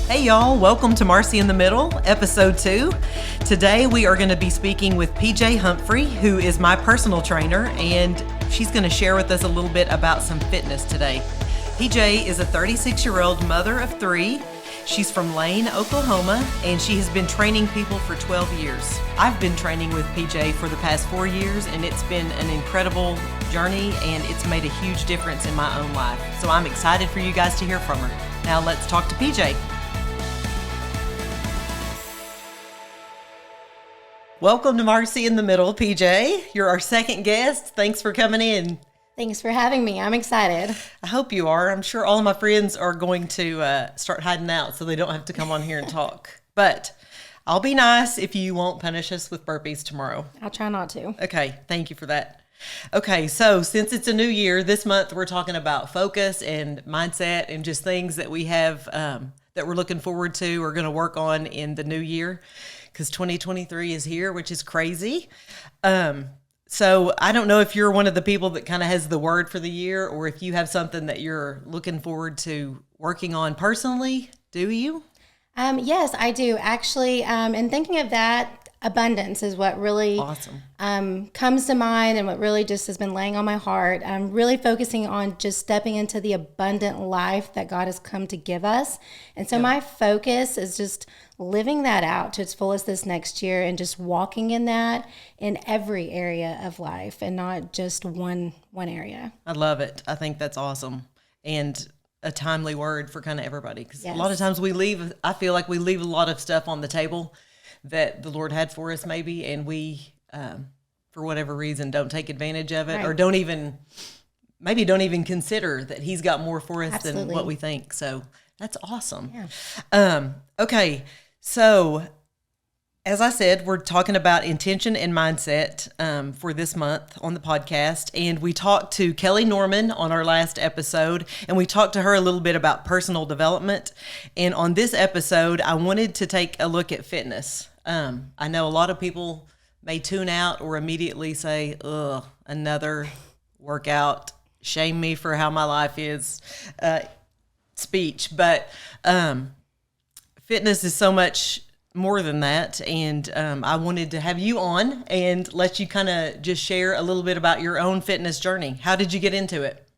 Hey y'all, welcome to Marcy in the Middle, episode 2. Today we are going to be speaking with PJ Humphrey, who is my personal trainer, and she's going to share with us a little bit about some fitness today. PJ is a 36-year-old mother of 3. She's from Lane, Oklahoma, and she has been training people for 12 years. I've been training with PJ for the past 4 years, and it's been an incredible journey, and it's made a huge difference in my own life. So I'm excited for you guys to hear from her. Now let's talk to PJ. Welcome to Marcy in the Middle, PJ. You're our second guest. Thanks for coming in. Thanks for having me. I'm excited. I hope you are. I'm sure all of my friends are going to start hiding out so they don't have to come on here and talk. But I'll be nice if you won't punish us with burpees tomorrow. I'll try not to. Okay, thank you for that. Okay, so since it's a new year, this month we're talking about focus and mindset and just things that we have that we're looking forward to or going to work on in the new year, because 2023 is here, which is crazy. So I don't know if you're one of the people that kind of has the word for the year, or if you have something that you're looking forward to working on personally. Do you? Yes, I do. Actually, and thinking of that, abundance is what really awesome comes to mind, and what really just has been laying on my heart. I'm really focusing on just stepping into the abundant life that God has come to give us. And so my focus is just living that out to its fullest this next year, and just walking in that in every area of life and not just one area. I love it. I think that's awesome. And a timely word for kind of everybody. Because Yes. a lot of times I feel like we leave a lot of stuff on the table that the Lord had for us maybe, and we, for whatever reason, don't take advantage of it, Right. or don't even consider that He's got more for us than Absolutely. what we think. So that's awesome. Yeah. Okay. So as I said, we're talking about intention and mindset for this month on the podcast. And we talked to Kelly Norman on our last episode, and we talked to her a little bit about personal development. And on this episode, I wanted to take a look at fitness. I know a lot of people may tune out or immediately say, ugh, another workout, shame me for how my life is speech. But fitness is so much more than that, and I wanted to have you on and let you kind of just share a little bit about your own fitness journey. How did you get into it?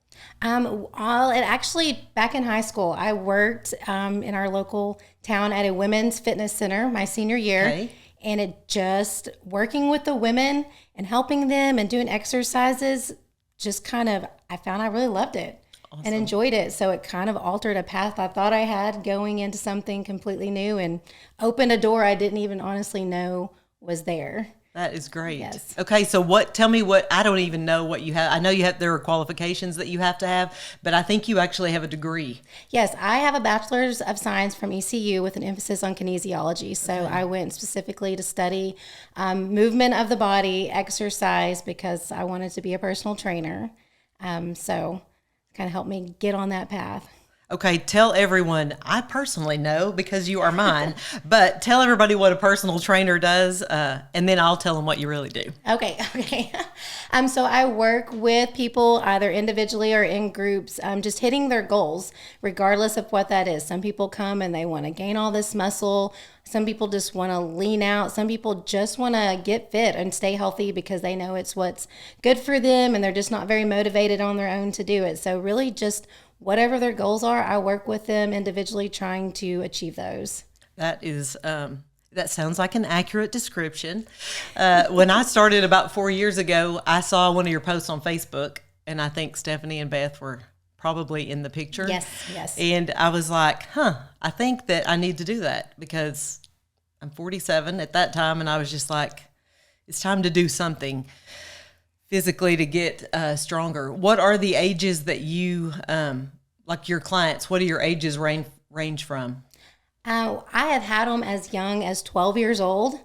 Actually, back in high school, I worked in our local town at a women's fitness center my senior year. Okay. And it just working with the women and helping them and doing exercises, just I found I really loved it. Awesome. And enjoyed it. So it kind of altered a path I thought I had going into something completely new, and opened a door I didn't even honestly know was there. That is great. Yes. Okay, so tell me I don't even know what you have. I know there are qualifications that you have to have, but I think you actually have a degree. Yes, I have a bachelor's of science from ECU with an emphasis on kinesiology. So I went specifically to study movement of the body, exercise, because I wanted to be a personal trainer. So kind of helped me get on that path. Okay, tell everyone, I personally know because you are mine, but tell everybody what a personal trainer does, and then I'll tell them what you really do. Okay. So I work with people either individually or in groups, just hitting their goals, regardless of what that is. Some people come and they want to gain all this muscle. Some people just want to lean out. Some people just want to get fit and stay healthy because they know it's what's good for them, and they're just not very motivated on their own to do it. So really just whatever their goals are, I work with them individually trying to achieve those. That is, that sounds like an accurate description. When I started about 4 years ago, I saw one of your posts on Facebook, and I think Stephanie and Beth were probably in the picture. Yes. And I was like, I think that I need to do that, because I'm 47 at that time, and I was just like, it's time to do something physically to get stronger. What are the ages that you, like your clients, what do your ages range from? I have had them as young as 12 years old,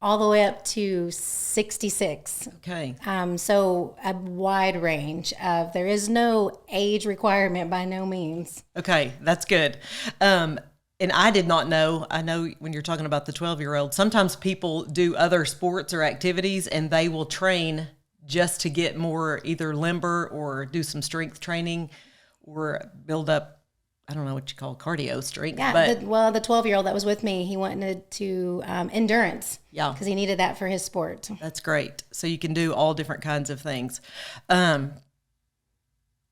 all the way up to 66. Okay. So a wide range of, there is no age requirement by no means. Okay, that's good. And I did not know, I know when you're talking about the 12-year-old, sometimes people do other sports or activities and they will train just to get more either limber or do some strength training or build up I don't know what you call cardio strength. Yeah, but the 12-year-old that was with me, he wanted to endurance. Yeah. Because he needed that for his sport. That's great. So you can do all different kinds of things.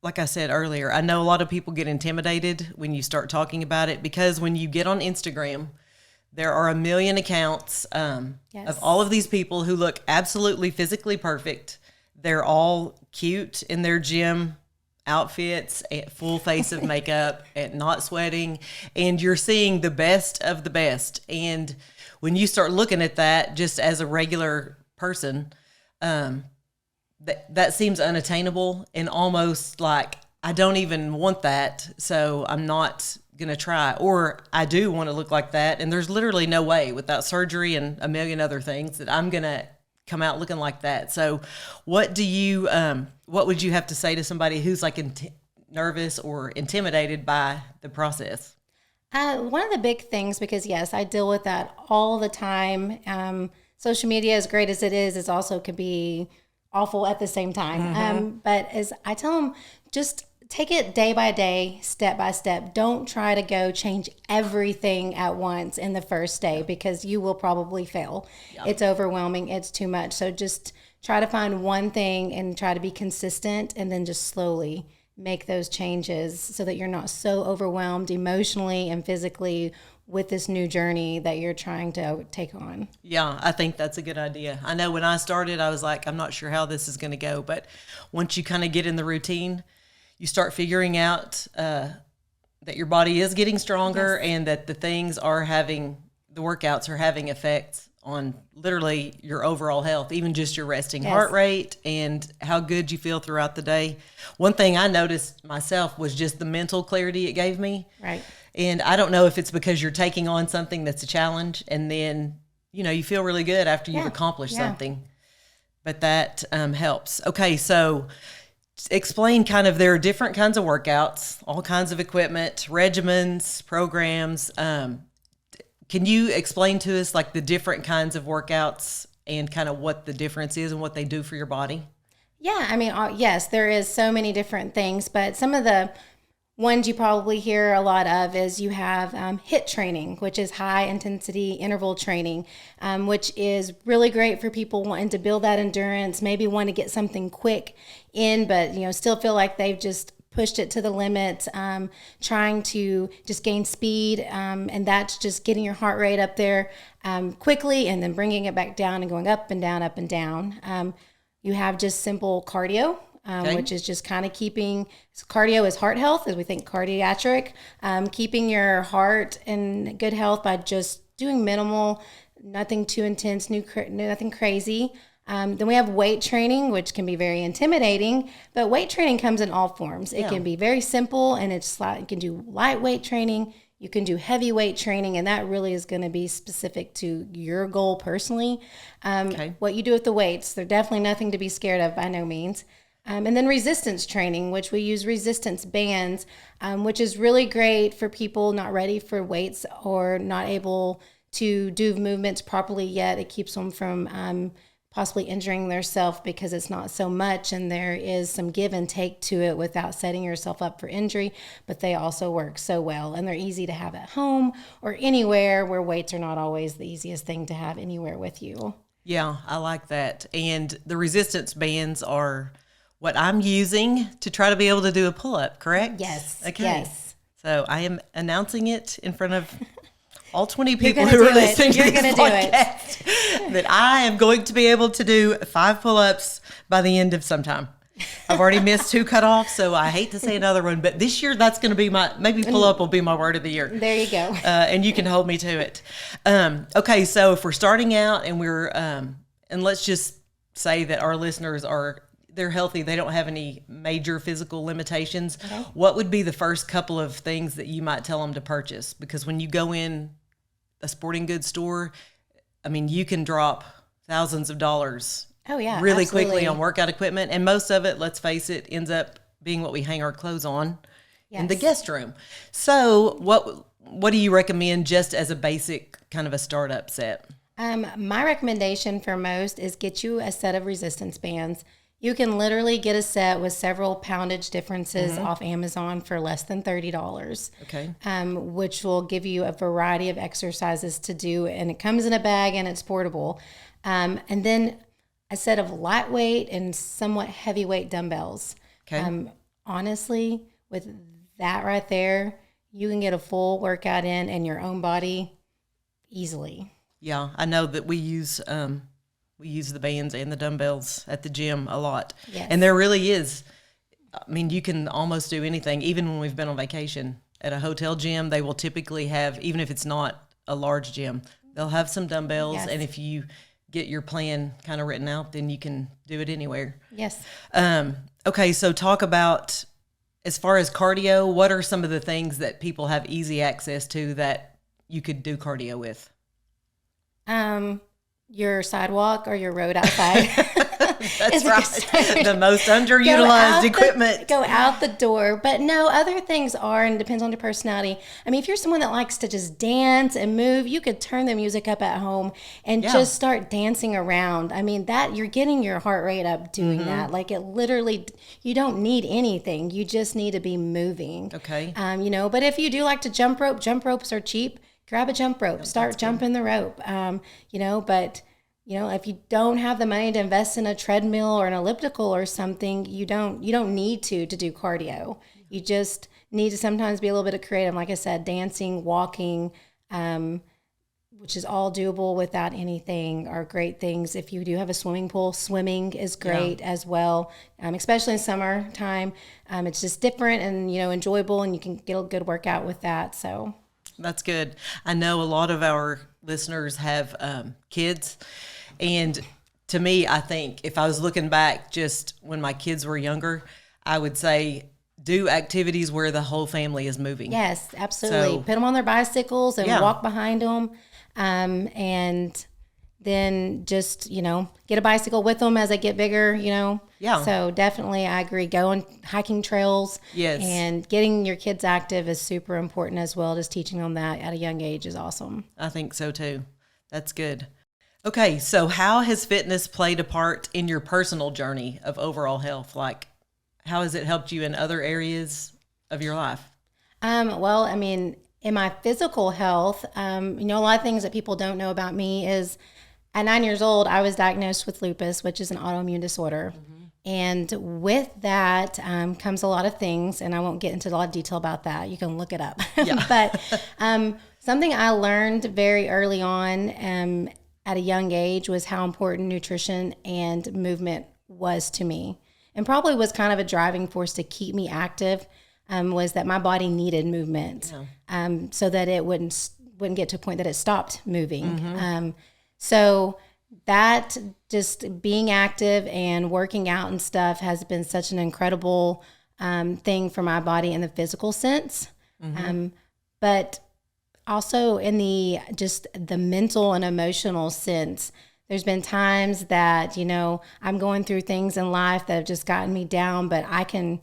Like I said earlier, I know a lot of people get intimidated when you start talking about it, because when you get on Instagram, there are a million accounts of all of these people who look absolutely physically perfect. They're all cute in their gym outfits, full face of makeup, and not sweating, and you're seeing the best of the best. And when you start looking at that just as a regular person, that seems unattainable and almost like, I don't even want that, so I'm not going to try. Or I do want to look like that, and there's literally no way without surgery and a million other things that I'm going to come out looking like that. So what would you have to say to somebody who's like nervous or intimidated by the process? One of the big things, because yes, I deal with that all the time. Social media, as great as it is also can be awful at the same time. But as I tell them, just take it day by day, step by step. Don't try to go change everything at once in the first day, because you will probably fail. Yeah. It's overwhelming. It's too much. So just try to find one thing and try to be consistent, and then just slowly make those changes so that you're not so overwhelmed emotionally and physically with this new journey that you're trying to take on. Yeah, I think that's a good idea. I know when I started, I was like, I'm not sure how this is going to go. But once you kind of get in the routine, you start figuring out that your body is getting stronger, and that the workouts are having effects on literally your overall health, even just your resting heart rate and how good you feel throughout the day. One thing I noticed myself was just the mental clarity it gave me. Right. And I don't know if it's because you're taking on something that's a challenge, and then, you feel really good after you've accomplished something. But that helps. Okay, so explain there are different kinds of workouts, all kinds of equipment, regimens, programs. Can you explain to us like the different kinds of workouts and kind of what the difference is and what they do for your body? Yeah, I mean, yes, there is so many different things, but some of the ones you probably hear a lot of is you have HIIT training, which is high intensity interval training, which is really great for people wanting to build that endurance, maybe want to get something quick in, but still feel like they've just pushed it to the limit, trying to just gain speed, and that's just getting your heart rate up there quickly, and then bringing it back down and going up and down, up and down. You have just simple cardio, which is just kind of cardio is heart health, as we think cardiac, keeping your heart in good health by just doing minimal, nothing too intense, nothing crazy. Then we have weight training, which can be very intimidating, but weight training comes in all forms. It can be very simple, and you can do lightweight training, you can do heavyweight training, and that really is going to be specific to your goal personally. What you do with the weights, they're definitely nothing to be scared of by no means. And then resistance training, which we use resistance bands, which is really great for people not ready for weights or not able to do movements properly yet. It keeps them from possibly injuring themselves because it's not so much, and there is some give and take to it without setting yourself up for injury, but they also work so well, and they're easy to have at home or anywhere, where weights are not always the easiest thing to have anywhere with you. Yeah, I like that. And the resistance bands are what I'm using to try to be able to do a pull-up, correct? Yes. Okay. Yes. So I am announcing it in front of all 20 people who are listening to this podcast that I am going to be able to do 5 pull-ups by the end of sometime. I've already missed 2 cutoffs, so I hate to say another one, but this year that's going to be maybe pull-up will be my word of the year. There you go. And you can hold me to it. Okay, so if we're starting out and and let's just say that our listeners they're healthy, they don't have any major physical limitations. Okay. What would be the first couple of things that you might tell them to purchase? Because when you go in a sporting goods store, I mean, you can drop thousands of dollars really quickly on workout equipment. And most of it, let's face it, ends up being what we hang our clothes on in the guest room. So what do you recommend just as a basic kind of a startup set? My recommendation for most is get you a set of resistance bands. You can literally get a set with several poundage differences off Amazon for less than $30. Okay. Which will give you a variety of exercises to do, and it comes in a bag and it's portable. And then a set of lightweight and somewhat heavyweight dumbbells. Okay. Honestly, with that right there, you can get a full workout in your own body easily. Yeah, I know that we use the bands and the dumbbells at the gym a lot. Yes. And there really is. I mean, you can almost do anything. Even when we've been on vacation at a hotel gym, they will typically have, even if it's not a large gym, they'll have some dumbbells. Yes. And if you get your plan kind of written out, then you can do it anywhere. Yes. Okay, so talk about, as far as cardio, what are some of the things that people have easy access to that you could do cardio with? Your sidewalk or your road outside. That's right. The most underutilized equipment. Go out the door. But no, other things are, and it depends on your personality. I mean, if you're someone that likes to just dance and move, you could turn the music up at home and just start dancing around. I mean, that you're getting your heart rate up doing that. Like, it literally, you don't need anything. You just need to be moving. Okay. But if you do like to jump ropes are cheap. Grab a jump rope, start jumping the rope. But if you don't have the money to invest in a treadmill or an elliptical or something, you don't need to do cardio. You just need to sometimes be a little bit of creative. Like I said, dancing, walking, which is all doable without anything, are great things. If you do have a swimming pool, swimming is great as well, especially in summertime. It's just different and, enjoyable, and you can get a good workout with that. So that's good. I know a lot of our listeners have kids. And to me, I think if I was looking back just when my kids were younger, I would say do activities where the whole family is moving. Yes, absolutely. Put them on their bicycles and walk behind them. And then just, get a bicycle with them as they get bigger, Yeah. So definitely I agree. Go on hiking trails. Yes. And getting your kids active is super important as well. Just teaching them that at a young age is awesome. I think so too. That's good. Okay, so how has fitness played a part in your personal journey of overall health? Like, how has it helped you in other areas of your life? Well, I mean, in my physical health, a lot of things that people don't know about me is at 9 years old, I was diagnosed with lupus, which is an autoimmune disorder. And with that comes a lot of things, and I won't get into a lot of detail about that. You can look it up. Yeah. But something I learned very early on at a young age was how important nutrition and movement was to me, and probably was kind of a driving force to keep me active, was that my body needed movement so that it wouldn't get to a point that it stopped moving. So that just being active and working out and stuff has been such an incredible thing for my body in the physical sense. But also in the mental and emotional sense, there's been times that, I'm going through things in life that have just gotten me down, but I can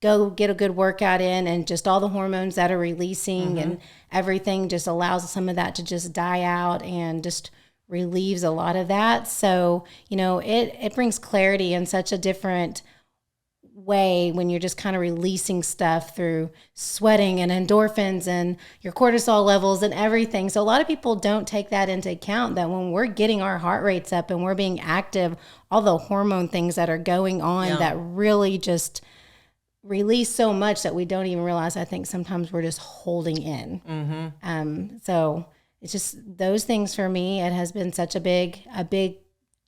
go get a good workout in, and just all the hormones that are releasing and everything just allows some of that to just die out and just relieves a lot of that. So, it brings clarity in such a different way when you're just kind of releasing stuff through sweating and endorphins and your cortisol levels and everything. So a lot of people don't take that into account, that when we're getting our heart rates up and we're being active, all the hormone things that are going on that really just release so much that we don't even realize. I think sometimes we're just holding in. So it's just those things for me. It has been such a big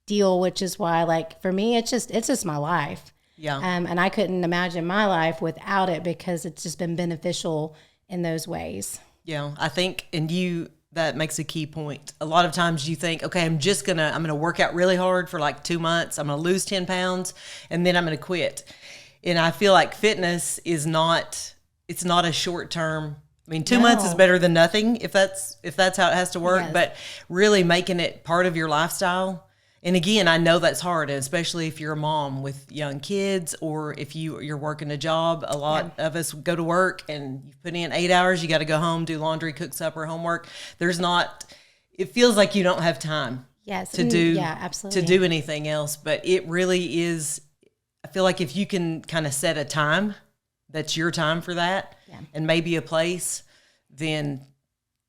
deal, which is why, like, for me, it's just my life. Yeah. And I couldn't imagine my life without it, because it's just been beneficial in those ways. Yeah, I think, and that makes a key point. A lot of times you think, okay, I'm going to work out really hard for like 2 months. I'm going to lose 10 pounds and then I'm going to quit. And I feel like fitness it's not a short term. I mean, 2 months is better than nothing if that's how it has to work, but really making it part of your lifestyle. And again, I know that's hard, and especially if you're a mom with young kids, or if you're working a job. A lot of us go to work and you put in 8 hours, you got to go home, do laundry, cook supper, homework. It feels like you don't have time to do absolutely. to do anything else, but it really is feel like if you can kind of set a time, that's your time for that, and maybe a place, then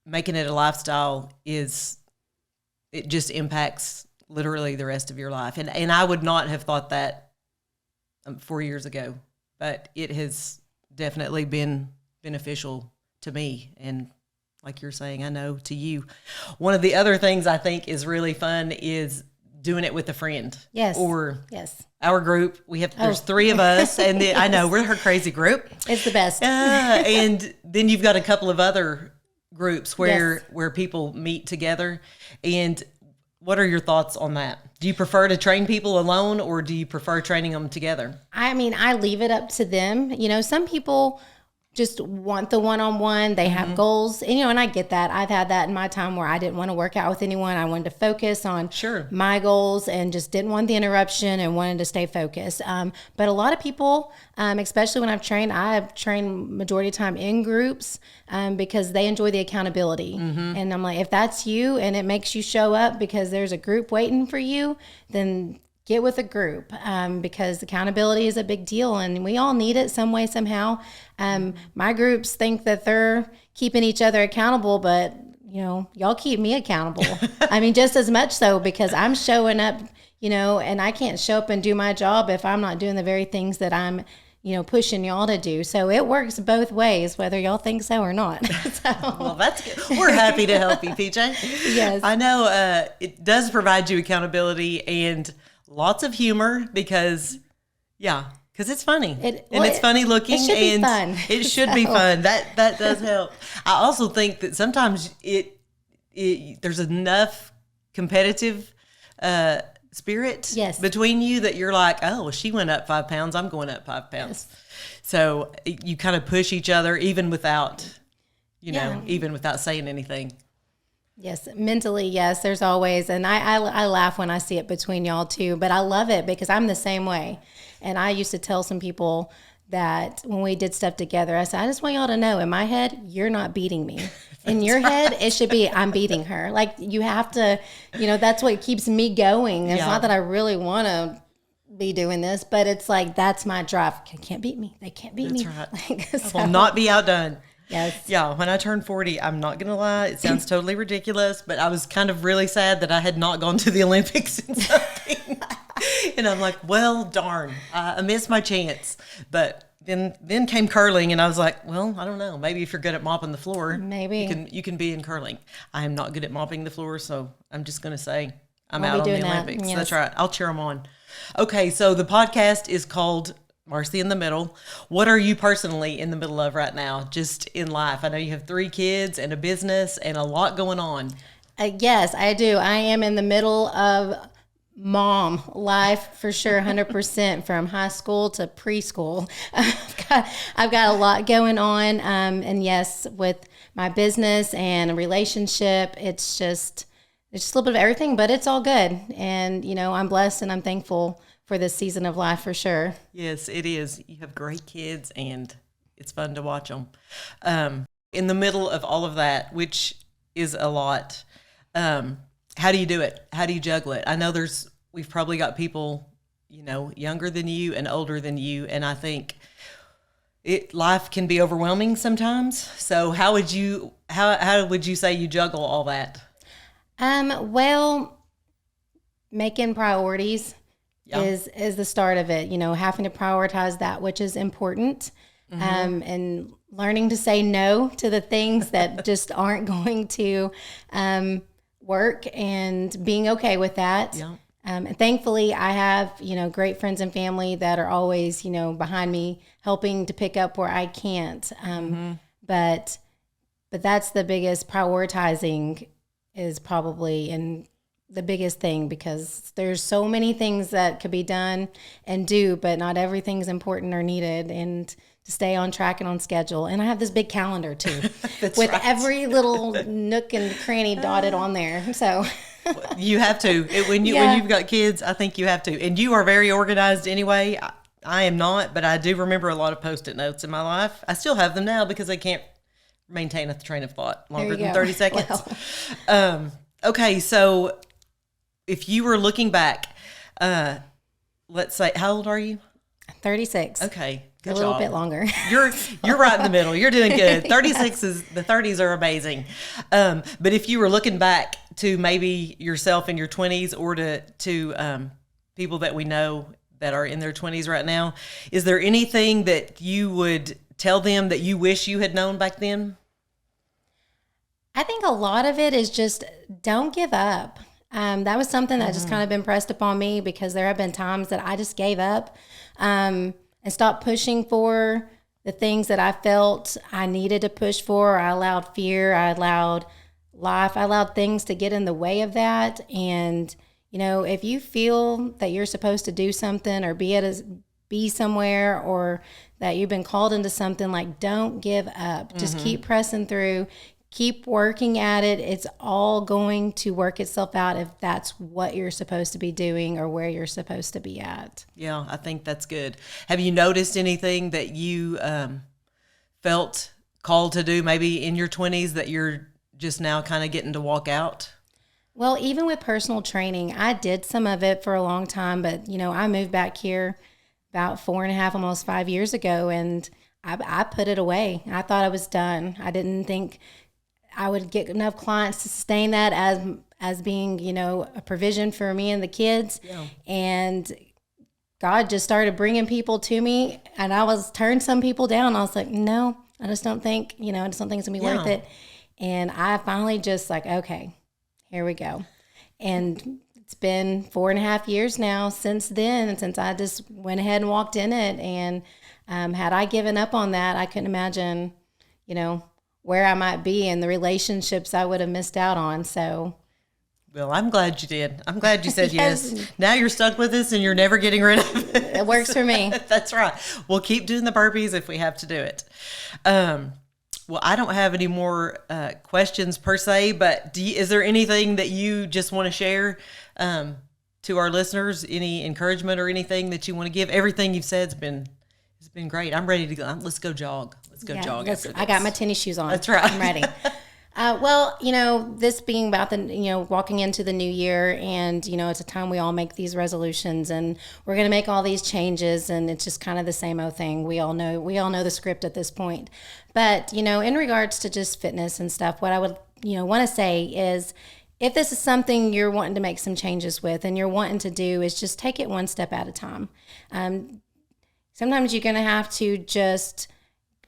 making it a lifestyle it just impacts literally the rest of your life. And I would not have thought that 4 years ago, but it has definitely been beneficial to me. And like you're saying, I know to you. One of the other things I think is really fun is doing it with a friend. Yes. Or yes. Our group. There's 3 of us, and I know we're her crazy group. It's the best. And then you've got a couple of other groups where people meet together. And what are your thoughts on that? Do you prefer to train people alone, or do you prefer training them together? I mean, I leave it up to them. Some people just want the one-on-one. They have goals. And I get that. I've had that in my time where I didn't want to work out with anyone. I wanted to focus on my goals and just didn't want the interruption and wanted to stay focused. But a lot of people, especially when I've trained majority of the time in groups because they enjoy the accountability. And I'm like, if that's you and it makes you show up because there's a group waiting for you, then get with a group because accountability is a big deal and we all need it some way, somehow. My groups think that they're keeping each other accountable, but y'all keep me accountable. I mean, just as much so because I'm showing up, and I can't show up and do my job if I'm not doing the very things that I'm, pushing y'all to do. So it works both ways, whether y'all think so or not. Well, that's good. We're happy to help you, PJ. Yes. I know it does provide you accountability and lots of humor because it's funny. It's funny looking. It should be fun. It should be fun. That does help. I also think that sometimes there's enough competitive spirit between you that you're like, oh, well, she went up 5 pounds. I'm going up 5 pounds. Yes. So you kind of push each other even without, even without saying anything. Yes, mentally, yes, there's always, and I laugh when I see it between y'all too, but I love it because I'm the same way. And I used to tell some people that when we did stuff together, I said, I just want y'all to know, in my head, you're not beating me. In your head, it should be, I'm beating her. Like, you have to, that's what keeps me going. It's not that I really want to be doing this, but it's like, that's my drive. They can't beat me. They can't beat me. That's right. I will not be outdone. Yes. Yeah, when I turned 40, I'm not going to lie, it sounds totally ridiculous, but I was kind of really sad that I had not gone to the Olympics in something. And I'm like, well, darn, I missed my chance. But then came curling, and I was like, well, I don't know. Maybe if you're good at mopping the floor, maybe you can be in curling. I am not good at mopping the floor, so I'm just going to say I'm out on the Olympics. Yes. That's right. I'll cheer them on. Okay, so the podcast is called Marcy in the Middle. What are you personally in the middle of right now, just in life? I know you have 3 kids and a business and a lot going on. Yes, I do. I am in the middle of mom life for sure, 100% from high school to preschool. I've got a lot going on. And yes, with my business and a relationship, it's just a little bit of everything, but it's all good. And, I'm blessed and I'm thankful for this season of life for sure. Yes, it is. You have great kids and it's fun to watch them. In the middle of all of that, which is a lot, how do you do it? How do you juggle it? I know we've probably got people, younger than you and older than you. And I think life can be overwhelming sometimes. So how would you say you juggle all that? Well, making priorities is the start of it, having to prioritize that which is important, and learning to say no to the things that just aren't going to work and being okay with that. Yeah. And thankfully I have, great friends and family that are always, behind me helping to pick up where I can't. But that's the biggest prioritizing is probably in the biggest thing because there's so many things that could be done and do, but not everything's important or needed, and to stay on track and on schedule. And I have this big calendar too with every little nook and cranny dotted on there. So you have to, when you've got kids, I think you have to, and you are very organized anyway. I am not, but I do remember a lot of Post-it notes in my life. I still have them now because I can't maintain a train of thought longer than 30 seconds. Well. Okay. So if you were looking back, let's say, how old are you? 36. Okay, good A little job. bit longer. You're right in the middle. You're doing good. 36 is the 30s are amazing. But if you were looking back to maybe yourself in your 20s or to people that we know that are in their 20s right now, is there anything that you would tell them that you wish you had known back then? I think a lot of it is just don't give up. That was something that just kind of been pressed upon me because there have been times that I just gave up and stopped pushing for the things that I felt I needed to push for. I allowed fear, I allowed life, I allowed things to get in the way of that. And, you know, if you feel that you're supposed to do something or be somewhere or that you've been called into something, like don't give up. Just keep pressing through. Keep working at it. It's all going to work itself out if that's what you're supposed to be doing or where you're supposed to be at. Yeah, I think that's good. Have you noticed anything that you felt called to do maybe in your 20s that you're just now kind of getting to walk out? Well, even with personal training, I did some of it for a long time, but, you know, I moved back here about 4.5, almost 5 years ago, and I put it away. I thought I was done. I didn't think I would get enough clients to sustain that as being, you know, a provision for me and the kids. Yeah. And God just started bringing people to me, and turned some people down. I was like, no, I just don't think it's going to be worth it. And I finally just like, okay, here we go. And it's been 4.5 years now since then, and since I just went ahead and walked in it. And had I given up on that, I couldn't imagine, you know, where I might be and the relationships I would have missed out on. So, well, I'm glad you did. I'm glad you said yes. Now you're stuck with us and you're never getting rid of it. It works for me. That's right. We'll keep doing the burpees if we have to do it. Well, I don't have any more questions per se, but is there anything that you just want to share to our listeners? Any encouragement or anything that you want to give? Everything you've said has been great. I'm ready to go. Let's go jog. Let's go jog after this. I got my tennis shoes on. That's right. I'm ready. Well, you know, this being about walking into the new year, and, you know, it's a time we all make these resolutions and we're going to make all these changes, and it's just kind of the same old thing. We all know the script at this point. But, you know, in regards to just fitness and stuff, what I would, you know, want to say is, if this is something you're wanting to make some changes with and you're wanting to do, is just take it one step at a time. Sometimes you're going to have to just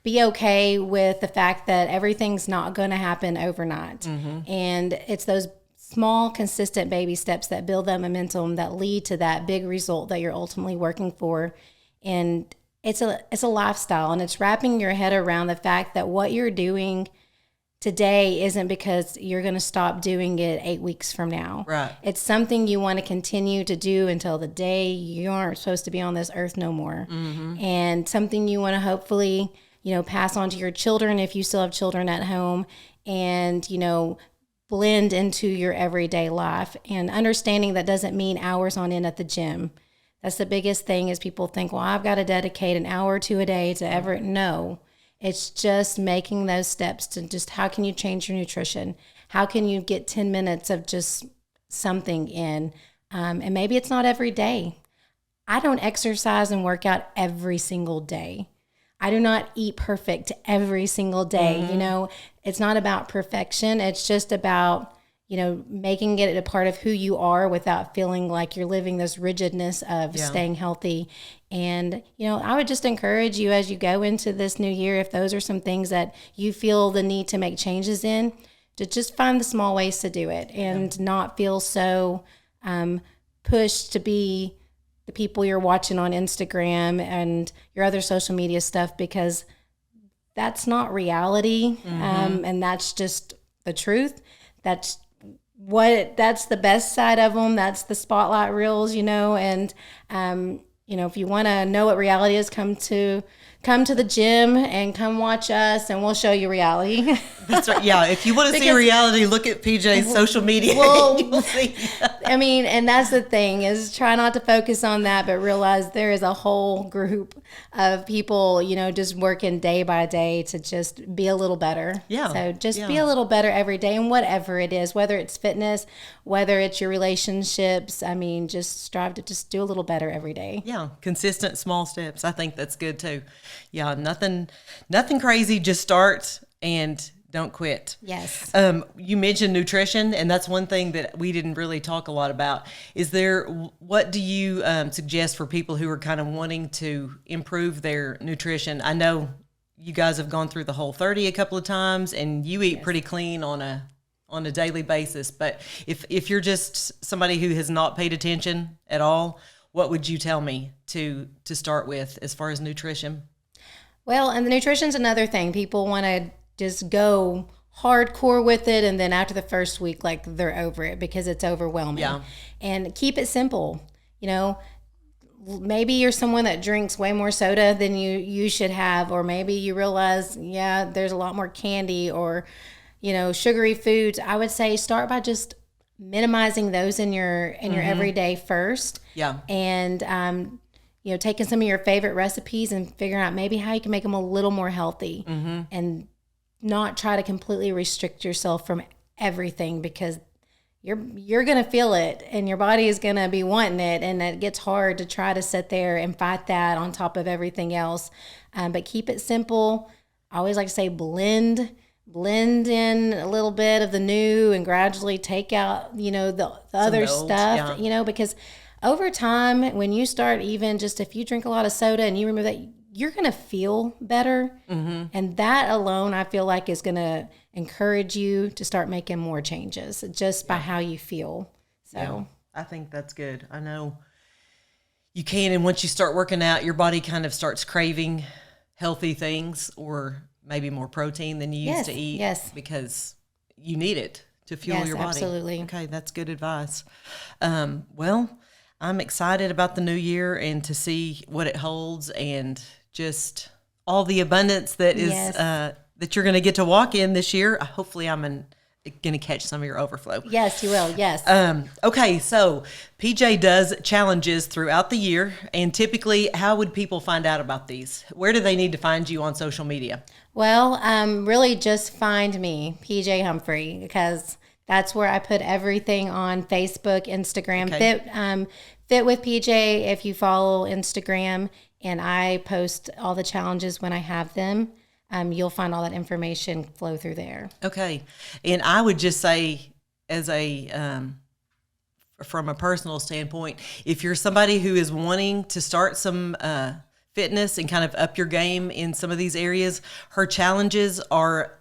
be okay with the fact that everything's not going to happen overnight. And it's those small, consistent baby steps that build that momentum that lead to that big result that you're ultimately working for. And it's a lifestyle, and it's wrapping your head around the fact that what you're doing today isn't because you're going to stop doing it 8 weeks from now. Right. It's something you want to continue to do until the day you aren't supposed to be on this earth no more. And something you want to hopefully, you know, pass on to your children if you still have children at home, and, you know, blend into your everyday life. And understanding that doesn't mean hours on end at the gym. That's the biggest thing, is people think, well, I've got to dedicate an hour or two a day to ever. No. It's just making those steps to just, how can you change your nutrition? How can you get 10 minutes of just something in? And maybe it's not every day. I don't exercise and work out every single day. I do not eat perfect every single day. You know, it's not about perfection. It's just about, you know, making it a part of who you are without feeling like you're living this rigidness of staying healthy. And, you know, I would just encourage you as you go into this new year, if those are some things that you feel the need to make changes in, to just find the small ways to do it and not feel so pushed to be the people you're watching on Instagram and your other social media stuff, because that's not reality. And that's just the truth. That's the best side of them. That's the spotlight reels, you know, and, you know, if you want to know what reality is, come to come to the gym and come watch us, and we'll show you reality. That's right. Yeah, if you want to see reality, look at PJ's social media. Well, You'll see. I mean, and that's the thing, is try not to focus on that, but realize there is a whole group of people, just working day by day to just be a little better. Yeah. So just be a little better every day, and whatever it is, whether it's fitness, whether it's your relationships. I mean, just strive to just do a little better every day. Yeah, consistent small steps. I think that's good too. Yeah, nothing crazy. Just start and don't quit. Yes. You mentioned nutrition, and that's one thing that we didn't really talk a lot about. What do you suggest for people who are kind of wanting to improve their nutrition? I know you guys have gone through the Whole30 a couple of times, and you eat pretty clean on a daily basis. But if you're just somebody who has not paid attention at all, what would you tell me to start with as far as nutrition? Well, and the nutrition's another thing. People want to just go hardcore with it, and then after the first week, like, they're over it because it's overwhelming. Yeah. And keep it simple. Maybe you're someone that drinks way more soda than you should have, or maybe you realize, there's a lot more candy or, sugary foods. I would say start by just minimizing those in your everyday first. Yeah. And taking some of your favorite recipes and figuring out maybe how you can make them a little more healthy, and not try to completely restrict yourself from everything, because you're going to feel it and your body is going to be wanting it. And it gets hard to try to sit there and fight that on top of everything else. But keep it simple. I always like to say blend in a little bit of the new and gradually take out, the other stuff, because over time, when you start, even just if you drink a lot of soda and you remove that, you're going to feel better. And that alone, I feel like, is going to encourage you to start making more changes just by how you feel. So I think that's good. I know you can. And once you start working out, your body kind of starts craving healthy things, or maybe more protein than you used to eat. Yes. Because you need it to fuel your body. Absolutely. Okay, that's good advice. Well, I'm excited about the new year and to see what it holds, and just all the abundance that is that you're going to get to walk in this year. Hopefully, I'm going to catch some of your overflow. Yes, you will. Yes. Okay, so PJ does challenges throughout the year, and typically, how would people find out about these? Where do they need to find you on social media? Well, really just find me, PJ Humphrey, because that's where I put everything on Facebook, Instagram. Okay. Fit with PJ if you follow Instagram, and I post all the challenges when I have them. You'll find all that information flow through there. Okay, and I would just say, as from a personal standpoint, if you're somebody who is wanting to start some fitness and kind of up your game in some of these areas, her challenges are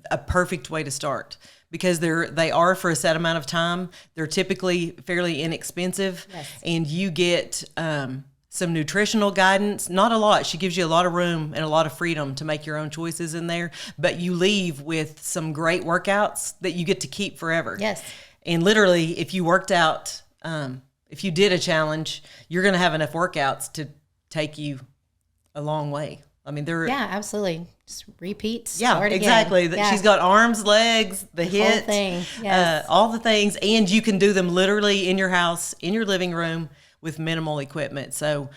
a perfect way to start, because they are for a set amount of time. They're typically fairly inexpensive, and you get some nutritional guidance. Not a lot. She gives you a lot of room and a lot of freedom to make your own choices in there, but you leave with some great workouts that you get to keep forever. Yes. And literally, if you worked out, if you did a challenge, you're going to have enough workouts to take you a long way. I mean, absolutely. Just repeat. Yeah, exactly. Yeah. She's got arms, legs, the hit, whole thing. Yes. all the things, and you can do them literally in your house, in your living room, with minimal equipment. So,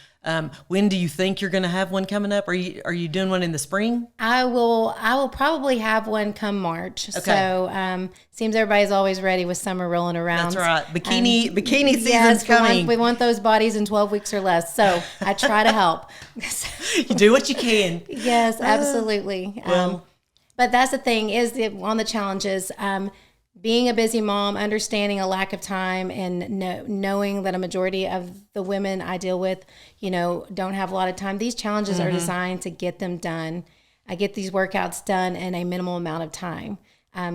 when do you think you're going to have one coming up? Are you doing one in the spring? I will probably have one come March. Okay. So, seems everybody's always ready with summer rolling around. That's right. Bikini season's coming. We want those bodies in 12 weeks or less. So I try to help. You do what you can. Yes, absolutely. But that's the thing, is on the challenges, being a busy mom, understanding a lack of time, and knowing that a majority of the women I deal with, don't have a lot of time. These challenges are designed to get them done. I get these workouts done in a minimal amount of time.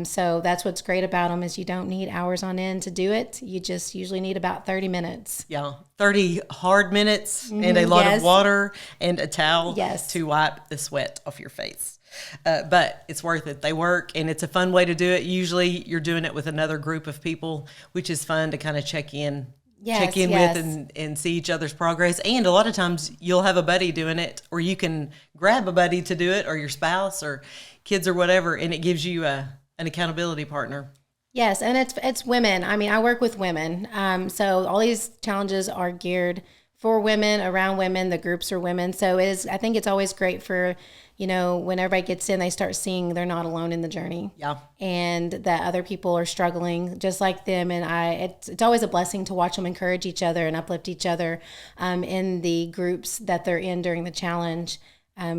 So that's what's great about them, is you don't need hours on end to do it. You just usually need about 30 minutes. Yeah, 30 hard minutes and a lot of water and a towel to wipe the sweat off your face. But it's worth it. They work, and it's a fun way to do it. Usually you're doing it with another group of people, which is fun to kind of check in Yes, check in yes. with and see each other's progress. And a lot of times you'll have a buddy doing it, or you can grab a buddy to do it, or your spouse or kids or whatever, and it gives you an accountability partner. Yes, and it's women. I mean, I work with women, so all these challenges are geared for women, around women. The groups are women, so it is. I think it's always great for, when everybody gets in, they start seeing they're not alone in the journey. Yeah. And that other people are struggling just like them. And it's always a blessing to watch them encourage each other and uplift each other in the groups that they're in during the challenge.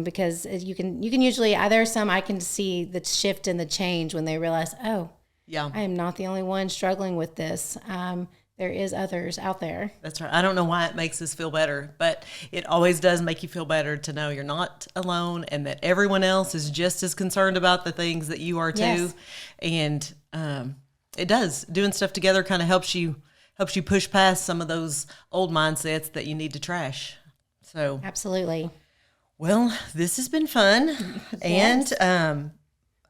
Because you can usually, there's some I can see the shift and the change when they realize, oh, yeah, I am not the only one struggling with this. There is others out there. That's right. I don't know why it makes us feel better, but it always does make you feel better to know you're not alone and that everyone else is just as concerned about the things that you are too. Yes. And it does. Doing stuff together kind of helps you push past some of those old mindsets that you need to trash. So Absolutely. well, this has been fun. Yes. And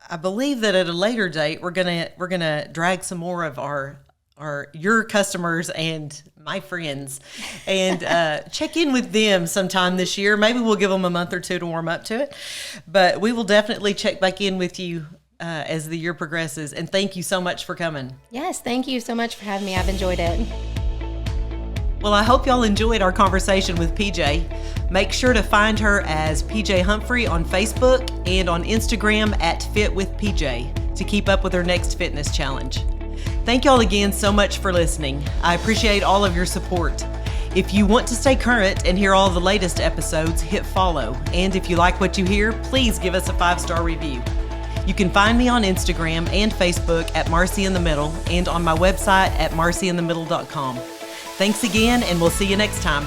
I believe that at a later date we're gonna drag some more of your customers and my friends and check in with them sometime this year. Maybe we'll give them a month or two to warm up to it, but we will definitely check back in with you as the year progresses. And thank you so much for coming. Yes, thank you so much for having me. I've enjoyed it. Well, I hope y'all enjoyed our conversation with PJ. Make sure to find her as PJ Humphrey on Facebook and on Instagram at Fit with PJ to keep up with her next fitness challenge. Thank y'all again so much for listening. I appreciate all of your support. If you want to stay current and hear all the latest episodes, hit follow. And if you like what you hear, please give us a 5-star review. You can find me on Instagram and Facebook at Marcy in the Middle and on my website at marcyinthemiddle.com. Thanks again, and we'll see you next time.